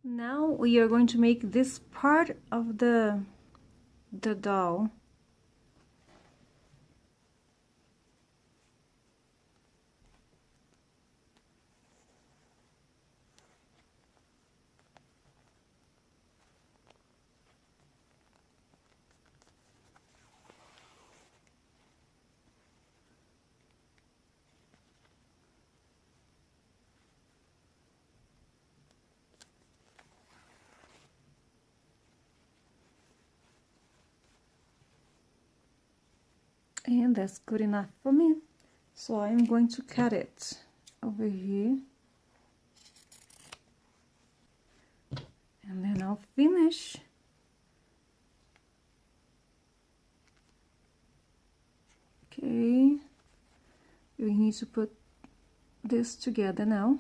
Now we are going to make this part of the doll. And that's good enough for me. So I'm going to cut it over here. And then I'll finish. Okay. We need to put this together now.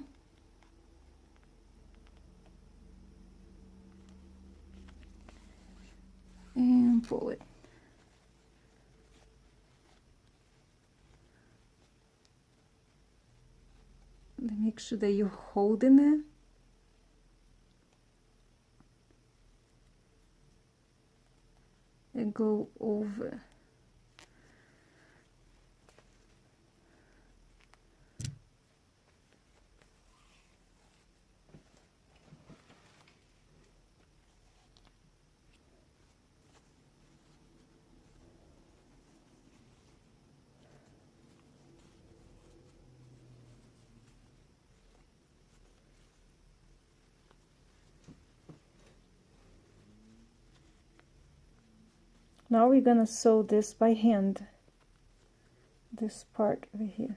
And pull it. Make sure that you're holding it. And go over. Now we're gonna sew this by hand, this part over here.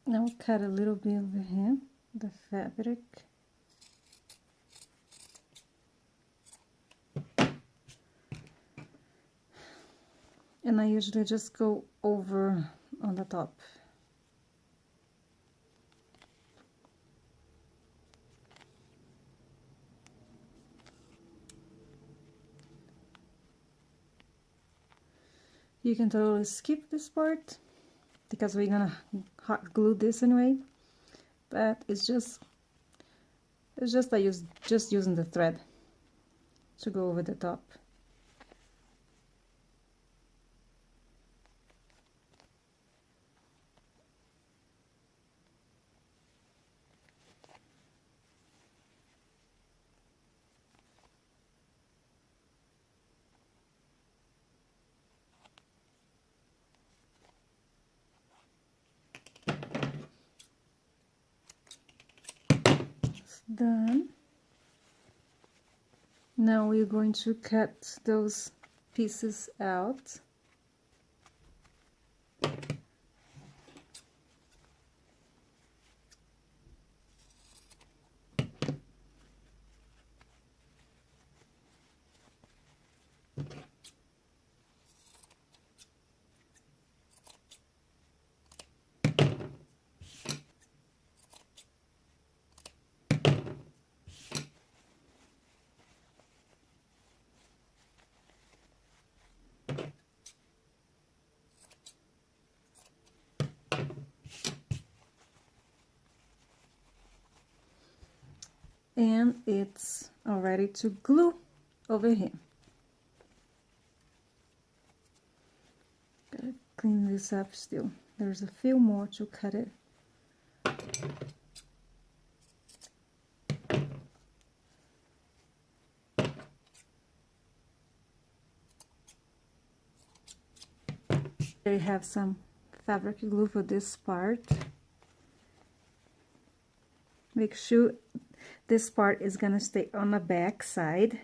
Now cut a little bit over here, the fabric. And I usually just go over on the top. You can totally skip this part because we're gonna hot glue this anyway, but it's just I use just using the thread to go over the top. Done. Now we're going to cut those pieces out. And it's all ready to glue over here. clean this up still. There's a few more to cut it. I have some fabric glue for this part. Make sure this part is gonna stay on the back side,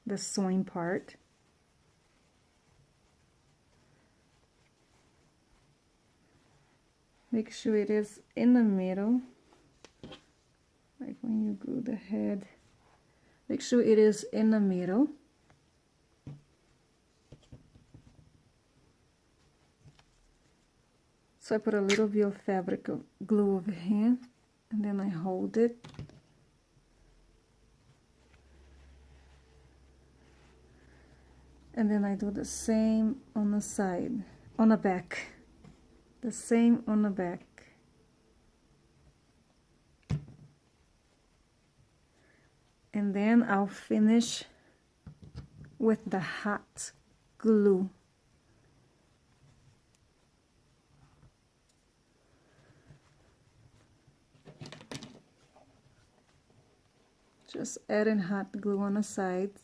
the sewing part. Make sure it is in the middle, like when you glue the head. Make sure it is in the middle. So I put a little bit of fabric glue over here, and then I hold it. And then I do the same on the side, on the back. The same on the back. And then I'll finish with the hot glue. Just adding hot glue on the sides.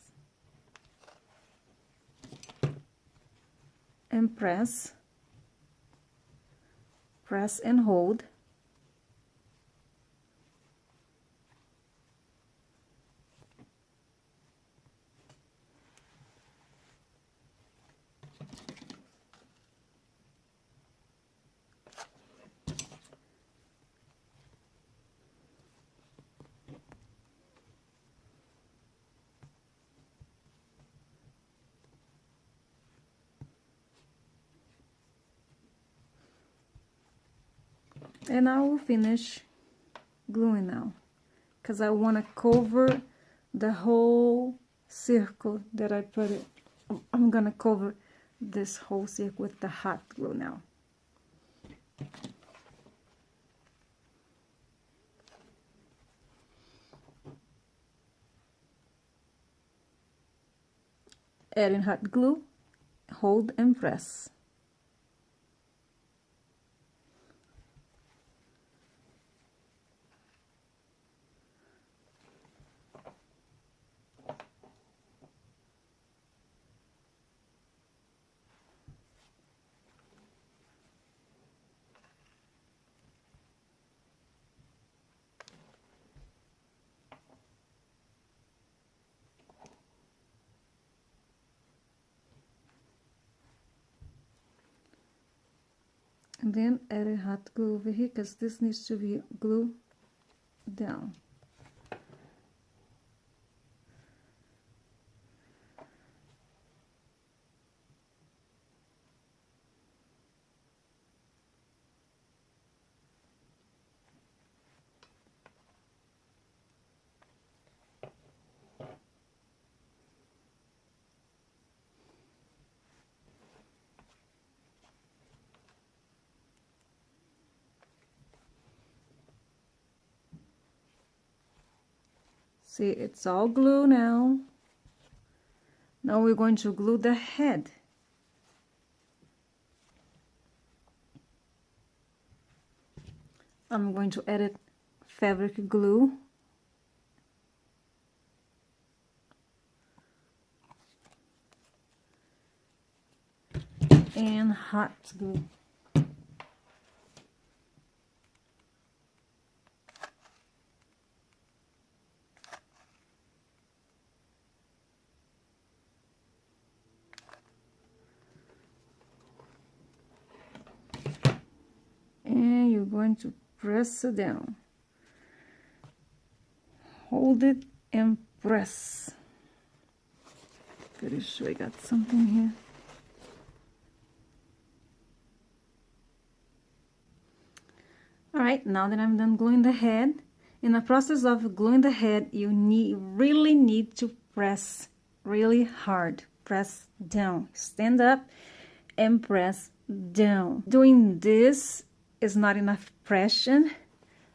And press. Press and hold. And I will finish gluing now, because I want to cover the whole circle that I put it. I'm going to cover this whole circle with the hot glue now. Adding hot glue, hold and press. And then add a hot glue over here, because this needs to be glued down. See, it's all glue now. Now we're going to glue the head. I'm going to add fabric glue. And hot glue. And you're going to press it down. Hold it and press. Pretty sure I got something here. Alright, now that I'm done gluing the head, in the process of gluing the head, you really need to press really hard. Press down. Stand up and press down. Doing this is not enough pressure,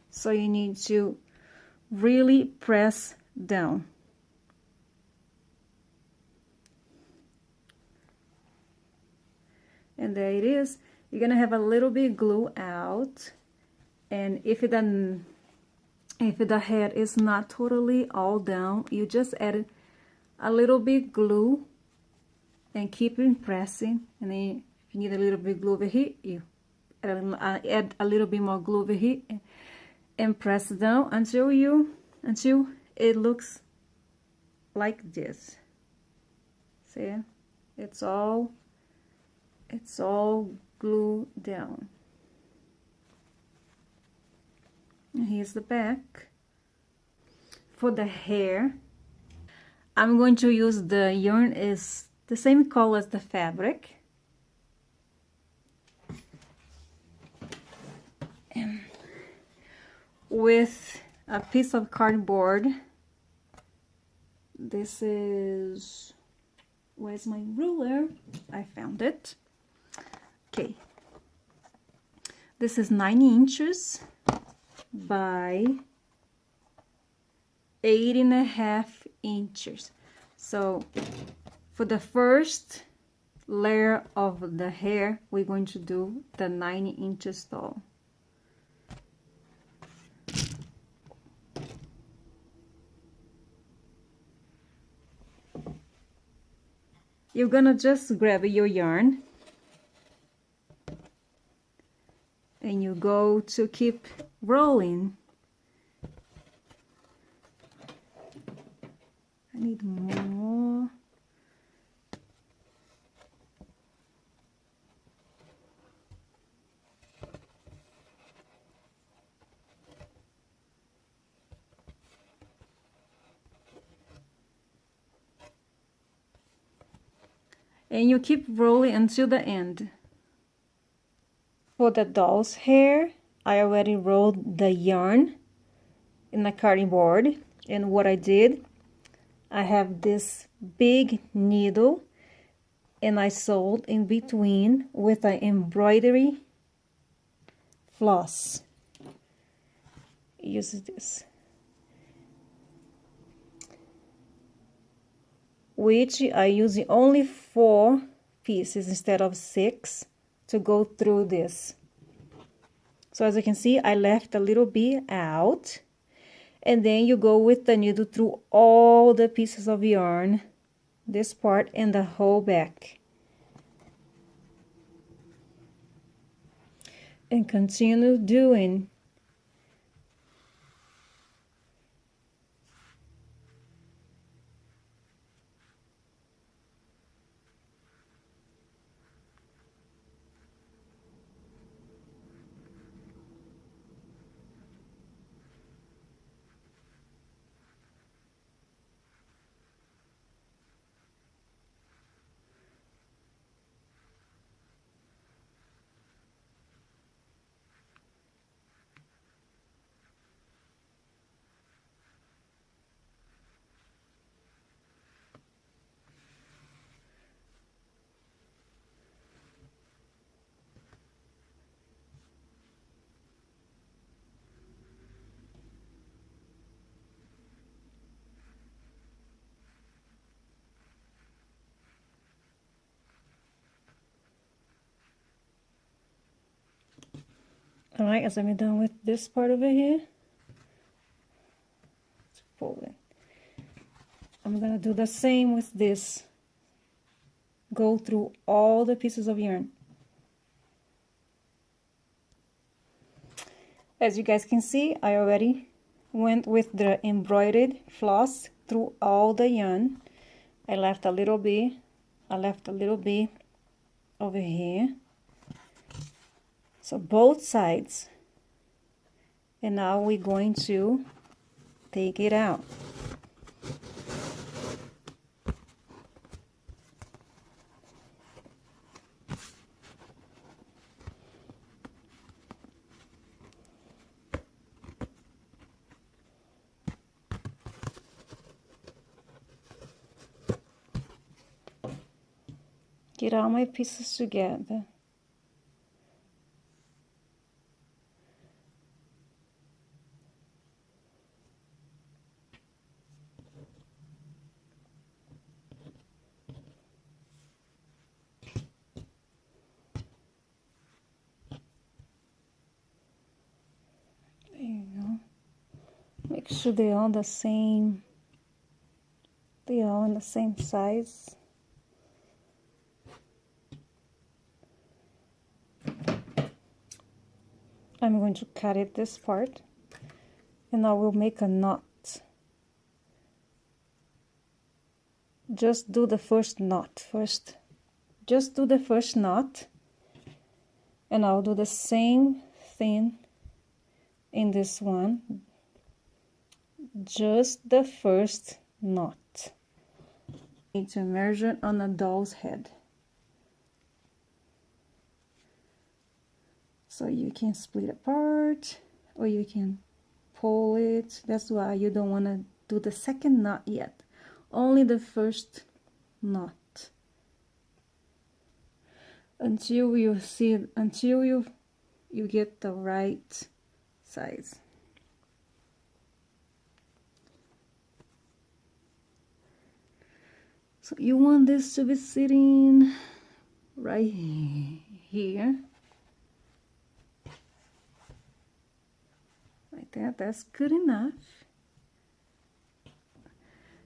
so you need to really press down. And there it is. You're gonna have a little bit glue out, and if the hair is not totally all down, you just add a little bit glue and keep pressing. And then if you need a little bit glue over here, you add a little bit more glue over here and press down until it looks like this. See, it's all glued down. And here's the back. For the hair, I'm going to use the yarn is the same color as the fabric. And with a piece of cardboard, this is, where's my ruler? I found it. Okay, this is 9 inches by 8.5 inches. So for the first layer of the hair, we're going to do the 9 inches tall. You're gonna just grab your yarn and you go to keep rolling. I need more. And you keep rolling until the end. For the doll's hair, I already rolled the yarn in the cardboard, and what I did, I have this big needle and I sewed in between with an embroidery floss. Use this, which I use only 4 pieces instead of 6 to go through this. So as you can see, I left a little bit out, and then you go with the needle through all the pieces of yarn, this part and the whole back, and continue doing. All right, as I'm done with this part over here, let's pull it. I'm gonna do the same with this. Go through all the pieces of yarn. As you guys can see, I already went with the embroidered floss through all the yarn. I left a little bit over here. So both sides. And now we're going to take it out. Get all my pieces together. Make sure they're all the same. They are all in the same size. I'm going to cut it this part, and I will make a knot. Just do the first knot first. Just do the first knot, and I'll do the same thing in this one. Just the first knot. Need to measure on a doll's head. So you can split apart, or you can pull it. That's why you don't want to do the second knot yet. Only the first knot. Until you see, until you get the right size. So you want this to be sitting right here. Like that, that's good enough.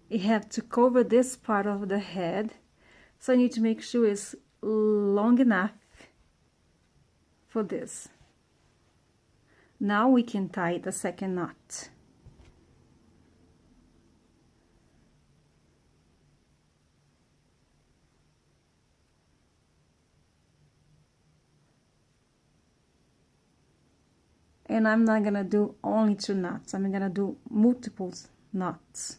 You have to cover this part of the head, so you need to make sure it's long enough for this. Now we can tie the second knot. And I'm not gonna do only 2 knots, I'm gonna do multiple knots.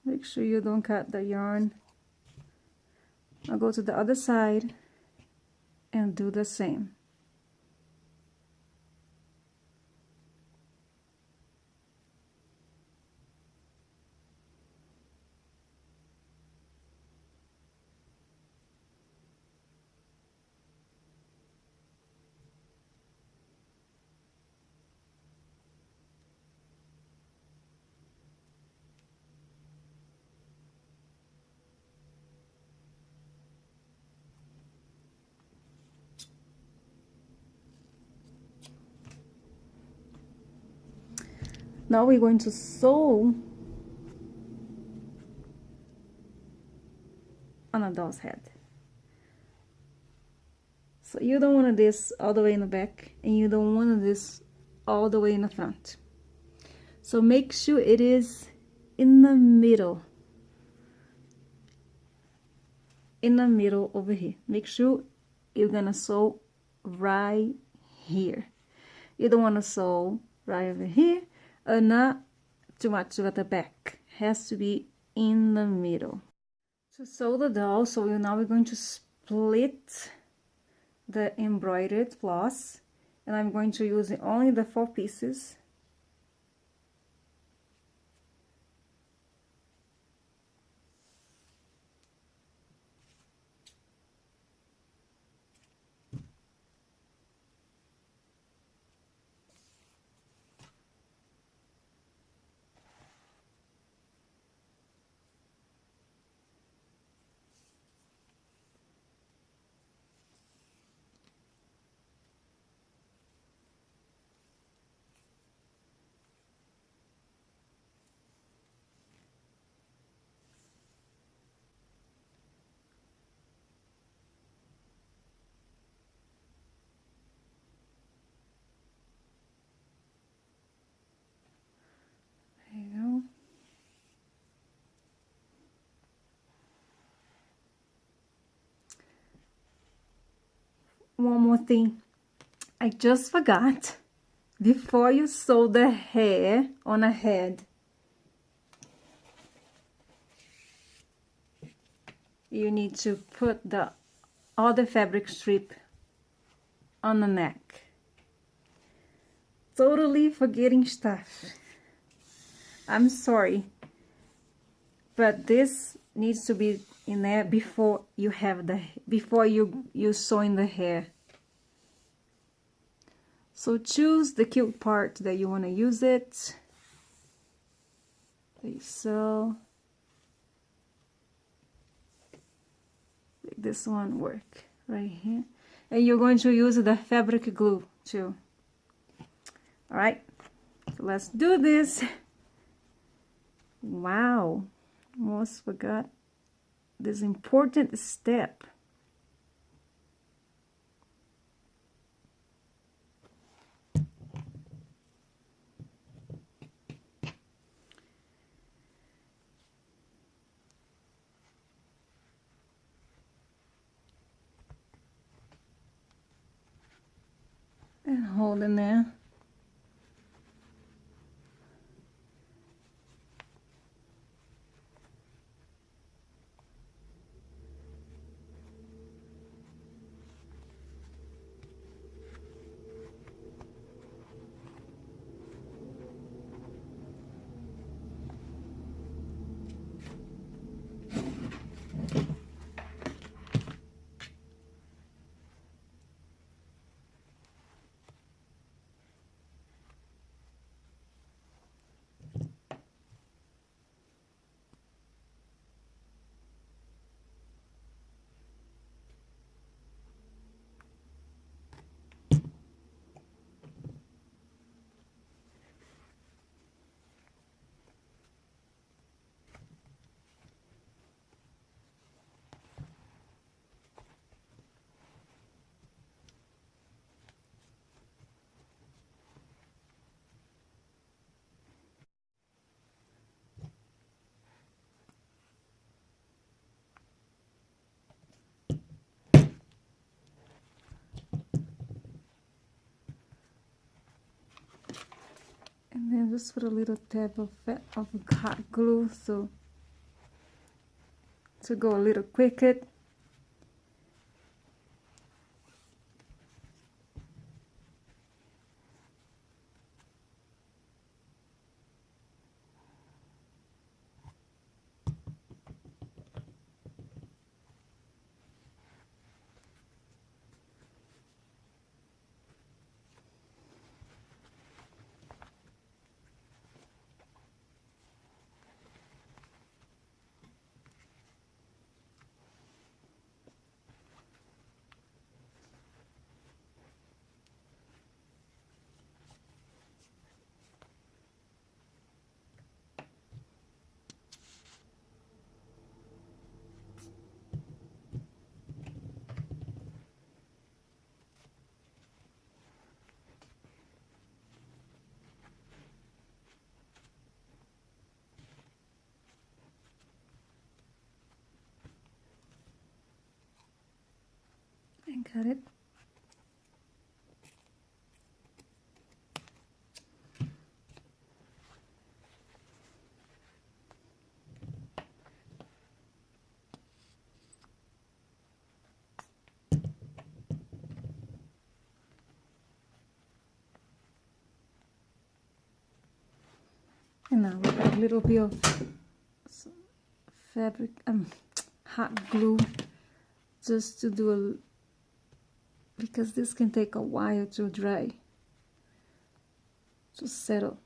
Make sure you don't cut the yarn. I'll go to the other side and do the same. Now we're going to sew on a doll's head. So you don't want this all the way in the back, and you don't want this all the way in the front. So make sure it is in the middle. In the middle over here. Make sure you're gonna sew right here. You don't want to sew right over here, or not too much at the back. Has to be in the middle. To sew the doll, so now we're going to split the embroidered floss, and I'm going to use only the 4 pieces. There you go. One more thing, I just forgot. Before you sew the hair on a head, you need to put the other fabric strip on the neck. Totally forgetting stuff. I'm sorry. but this needs to be in there before you have before you sew in the hair. So choose the cute part that you want to use it. So this one work right here, and you're going to use the fabric glue too. All right, so let's do this. Wow, almost forgot this important step. And hold in there. And then just put a little tab of hot glue so to go a little quicker. And cut it. And now we got a little bit of fabric, hot glue, just to do because this can take a while to dry, to settle.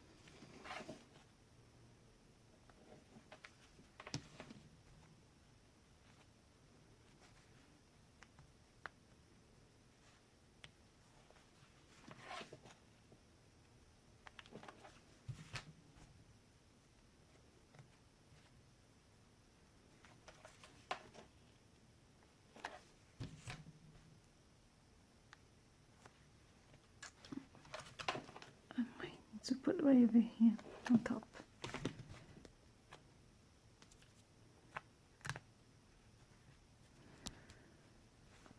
To put right over here on top.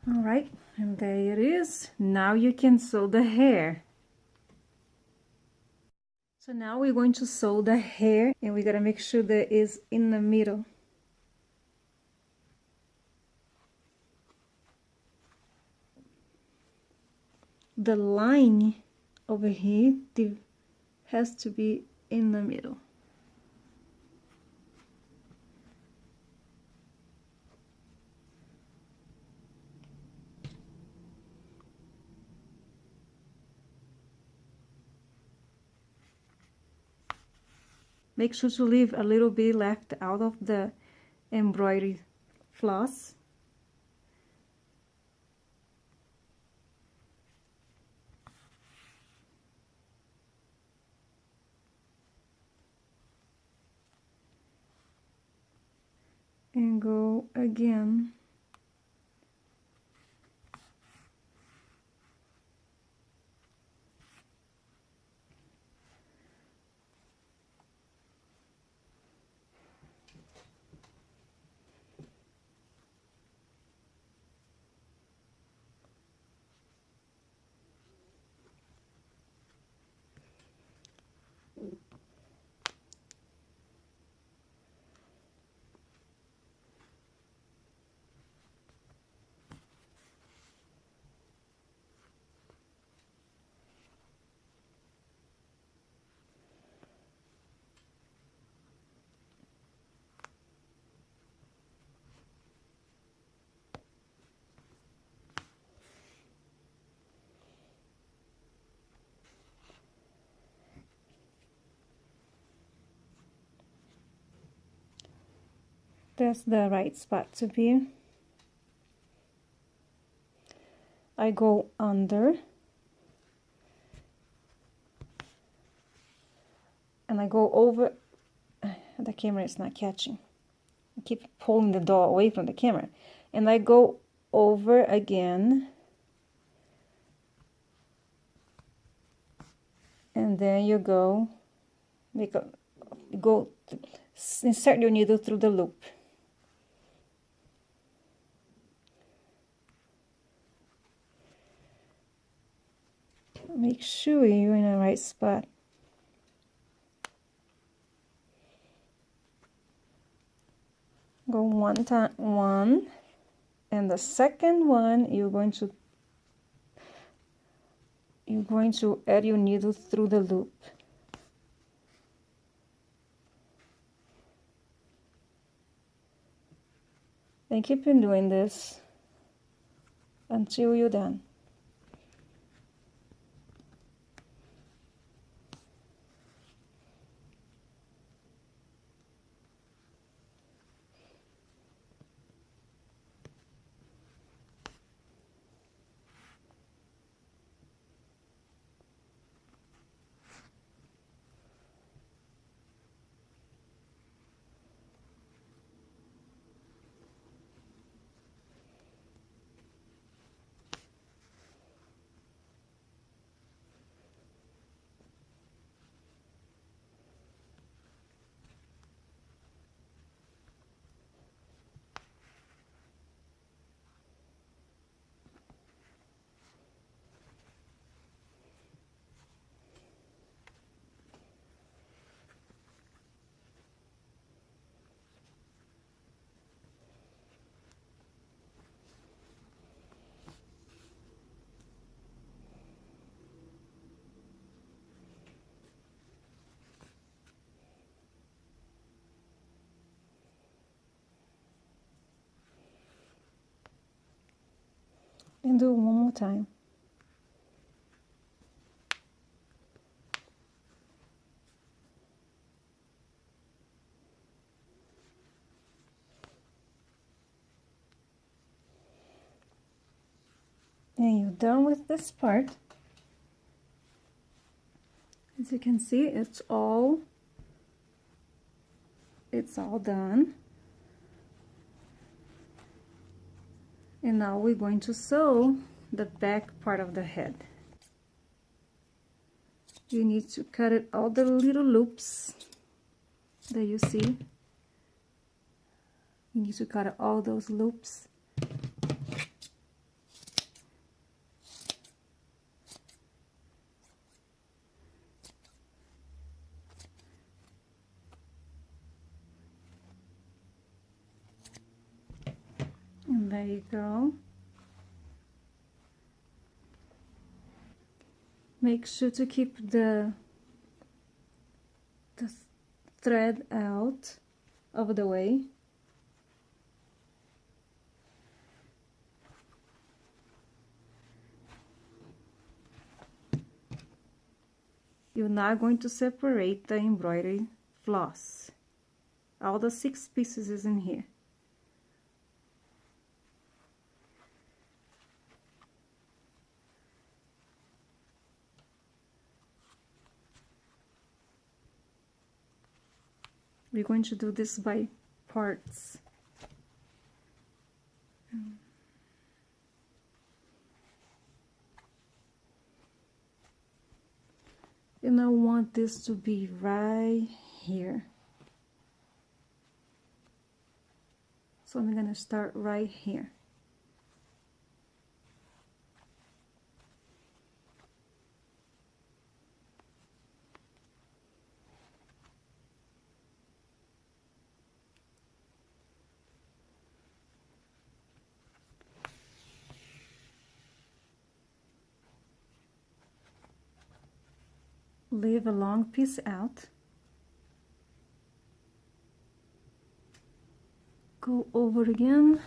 All right, and there it is. Now you can sew the hair. So now we're going to sew the hair, and we gotta make sure that it's in the middle. The line over here has to be in the middle. Make sure to leave a little bit left out of the embroidery floss. And go again. That's the right spot to be. I go under and I go over. The camera is not catching. I keep pulling the doll away from the camera. And I go over again. And then you go, insert your needle through the loop. Make sure you're in the right spot. Go one time, and the second one you're going to add your needle through the loop. And keep on doing this until you're done. And do one more time. And you're done with this part. As you can see, it's all done. And now we're going to sew the back part of the head. You need to cut it all the little loops that you see. You need to cut all those loops. And there you go. Make sure to keep the thread out of the way. You're not going to separate the embroidery floss. All the 6 pieces is in here. We're going to do this by parts. And I want this to be right here. So I'm gonna start right here. Leave a long piece out. Go over again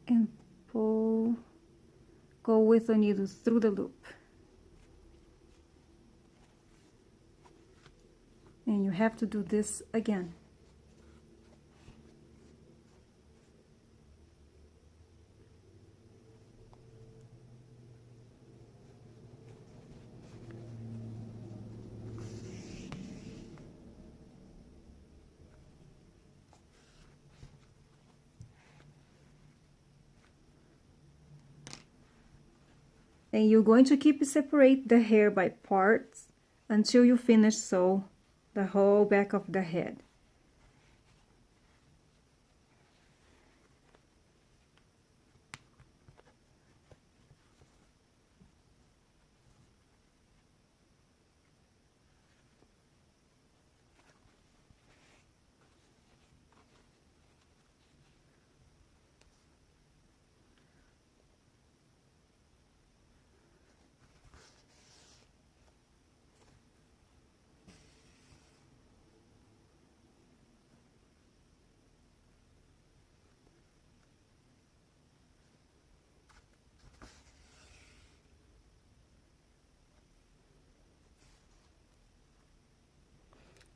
and pull, go with the needle through the loop. And you have to do this again. And you're going to keep separate the hair by parts until you finish sew the whole back of the head.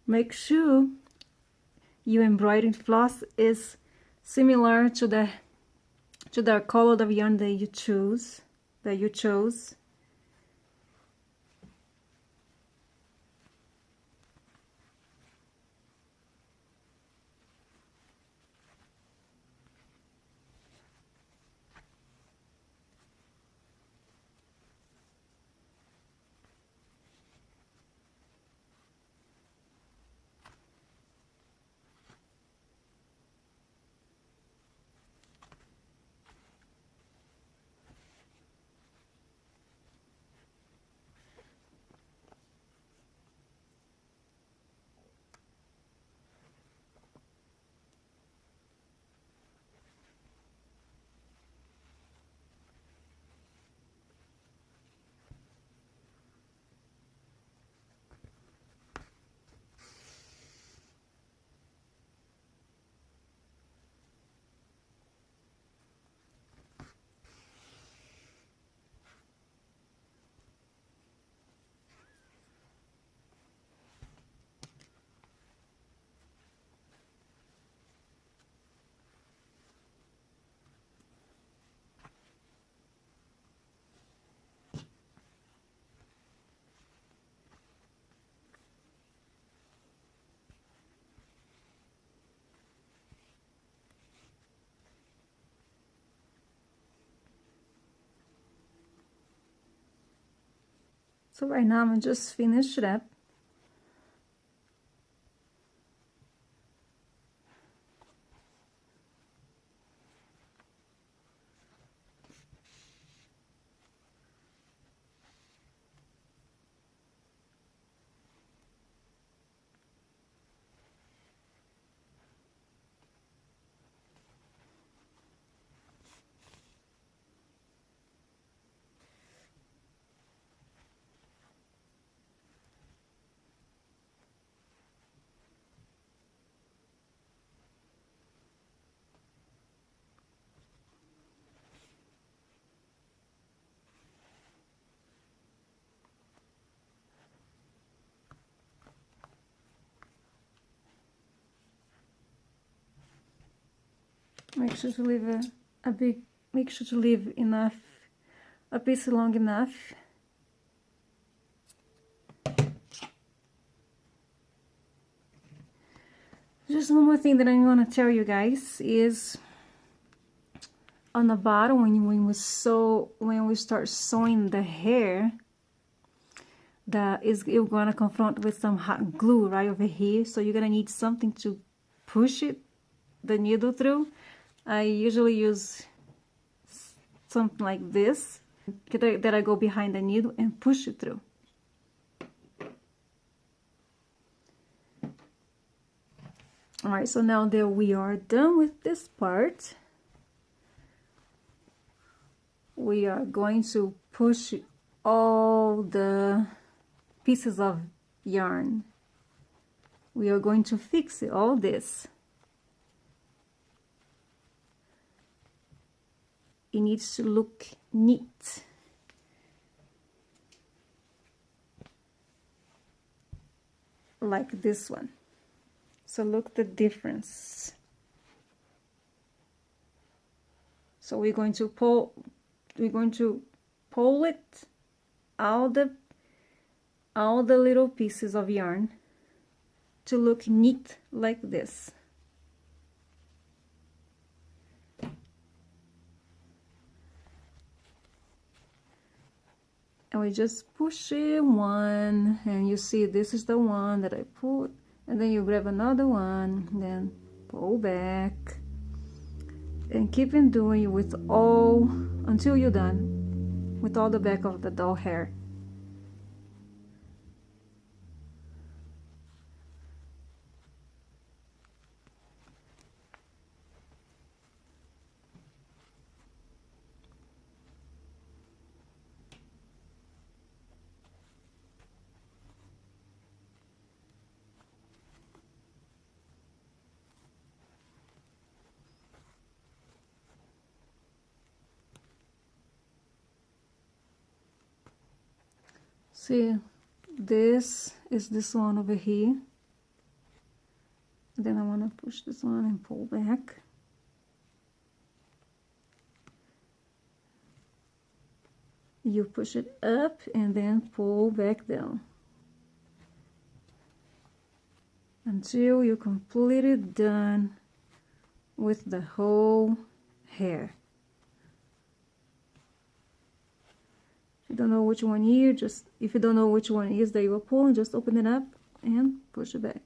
Make sure your embroidering floss is similar to the color of yarn that you chose. So right now I'm just finished it up. Make sure to leave make sure to leave enough, a piece long enough. Just one more thing that I'm gonna tell you guys is on the bottom when we start sewing the hair, you're gonna confront with some hot glue right over here, so you're gonna need something to push the needle through. I usually use something like this that I go behind the needle and push it through. Alright, so now that we are done with this part, we are going to push all the pieces of yarn. We are going to fix all this. It needs to look neat. Like this one. So look the difference. So we're going to pull it all the little pieces of yarn to look neat like this. And we just push it one, and you see this is the one that I put, and then you grab another one, then pull back, and keep on doing with all until you're done with all the back of the doll hair. See, this is this one over here. Then I want to push this one and pull back. You push it up and then pull back down until you're completely done with the whole hair. If you don't know which one if you don't know which one is that you are pulling, just open it up and push it back.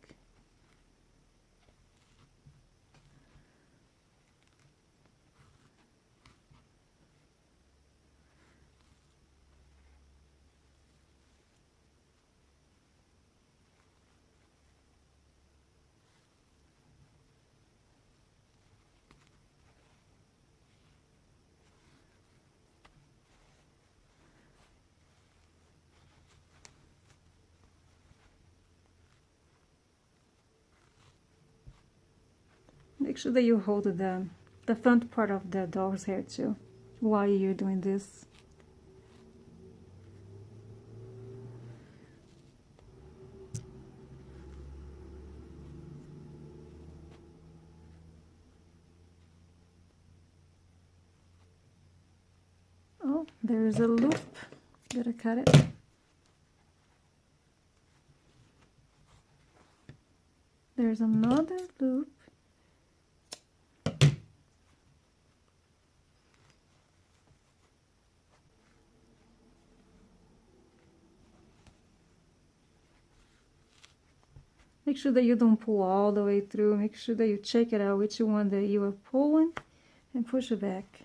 Make sure that you hold the front part of the doll's hair too while you're doing this. Oh, there's a loop. Gotta cut it. There's another loop. Make sure that you don't pull all the way through. Make sure that you check it out which one that you are pulling and push it back.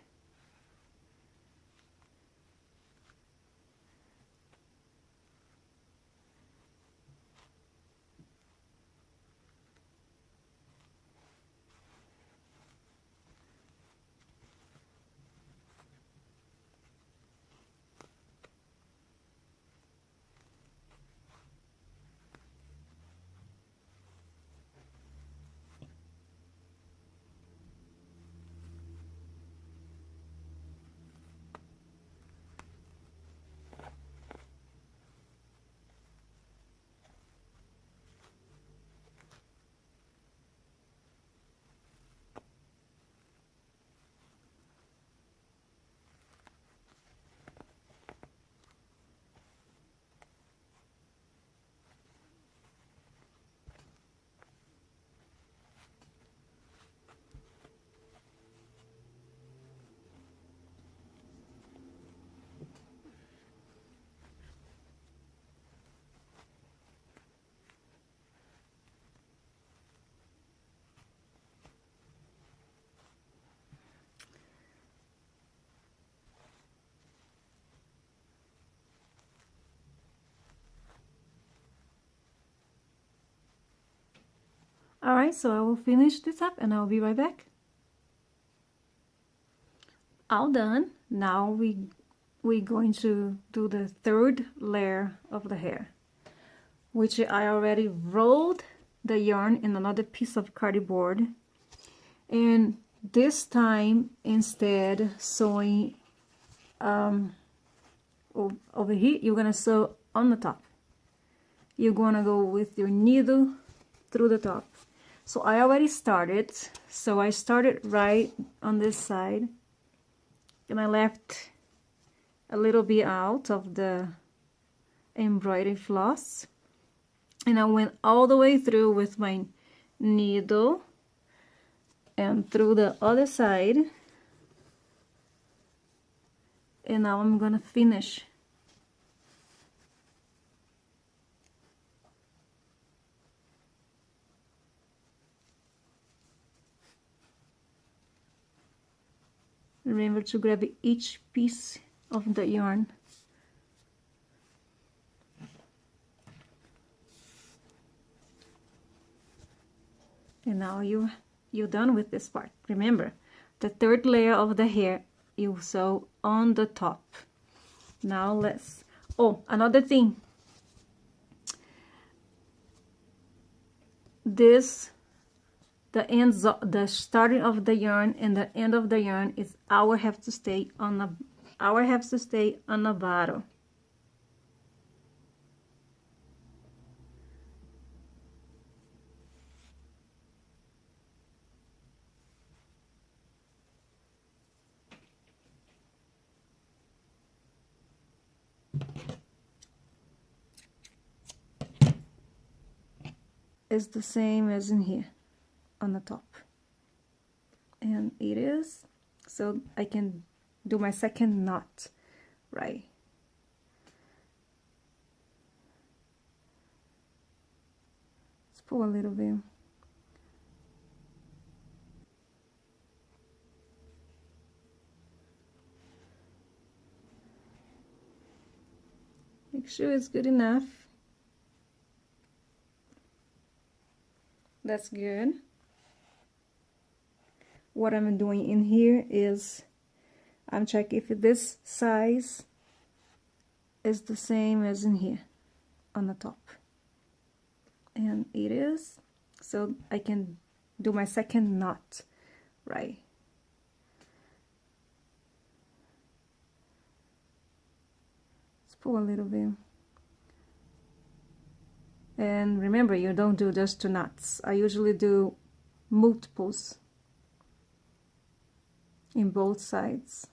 guys, so I will finish this up and I'll be right back. All done. Now we're going to do the third layer of the hair, which I already rolled the yarn in another piece of cardboard, and this time instead sewing over here, you're gonna sew on the top. You're gonna go with your needle through the top. So I already started, so I started right on this side, and I left a little bit out of the embroidery floss, and I went all the way through with my needle and through the other side, and now I'm gonna finish. Remember to grab each piece of the yarn. And now you're done with this part. Remember, the third layer of the hair you sew on the top. Now let's, oh, another thing. This, the starting of the yarn and the end of the yarn is our have to stay on the bottom. Is the same as in here on the top, and it is, so I can do my second knot right. Let's pull a little bit. Make sure it's good enough. That's good. What I'm doing in here is I'm checking if this size is the same as in here on the top, and it is, so I can do my second knot right. Let's pull a little bit. And remember, you don't do just 2 knots. I usually do multiples in both sides.